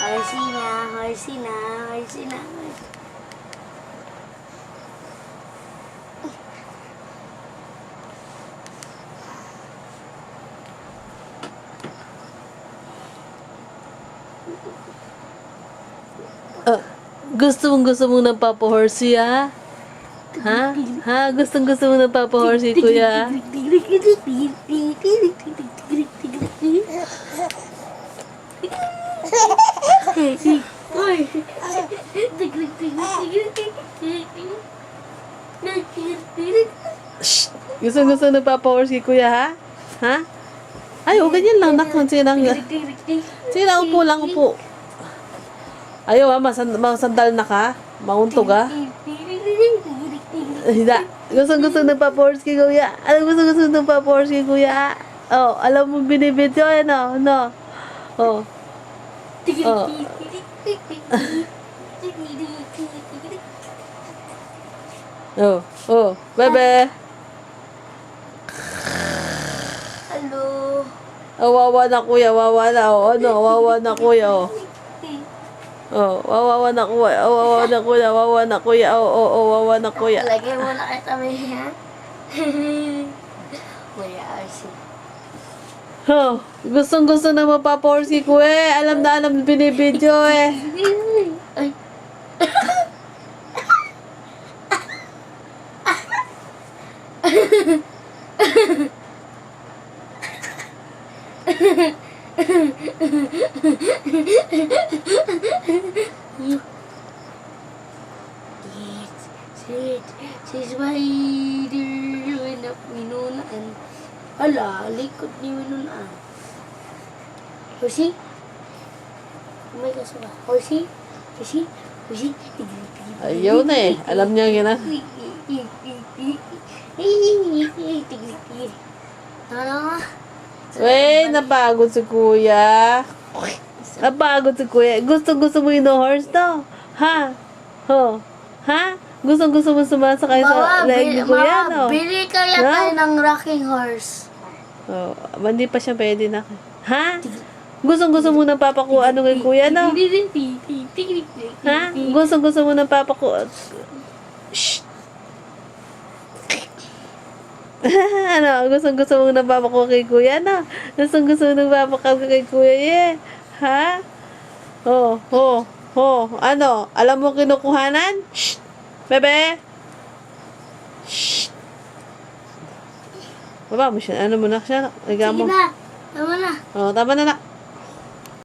Horsey na, horsey na, horsey na. Gusto mong ng Papa Horsey, ha? Ha? Ha? Gusto mong ng Papa Horsey, kuya? Shh! Gusto ng Papa Horsey, kuya, ha? Ha? Ay, ganyan lang. Sige lang, upo lang, upo. Ayaw, ha? Masandal na ka? Mauntog, ha? Hindi. Gusto ng Papa Horsey, kuya. Ano gusto ng Papa Horsey, kuya? Oh, alam mo binibidyo, ano? No? Oh. Oh. Oh, bebe. Hello. Oh, wawa na kuya, wawa na. Oh, ano, wawa na kuya, oh. Oh, wawa na kuya, oh, wawa na kuya, wawa na kuya, wawa na kuya. Lagay mo na kita may ha? Kuya Arsi. Oh, gusto na mapapor si kuya. Alam na binibidyo, eh. Ay. Si Spider winap minunaan. Hala, likod ni minunaan. Horsey? May kaso ba? Horsey? Horsey? Horsey? Ayaw na, eh. Alam niya yun, ha? Ano? Wey, napagod si kuya. Napagod si kuya. Gusto mo yung horse, no? Ha? Ho? Ha? Gusto mo sumasakay sa leg ni kuya, no? Bili kaya tayo ng rocking horse. Oh, hindi pa siya pwede na. Ha? Gusto mo ng papa ko ano kay kuya, no? Ha? Gusto mo ng papa ko. Shh. Ano? Gusto mo ng papa ko kay kuya, no? Gusto mo ng papa ko kay kuya, yeah. Ha? Ano? Alam mo kinukuhanan? Shh. Bebe? Shh. Baba mo siya. Ano mo na siya? Sige na. Tama na. Oh, tama na.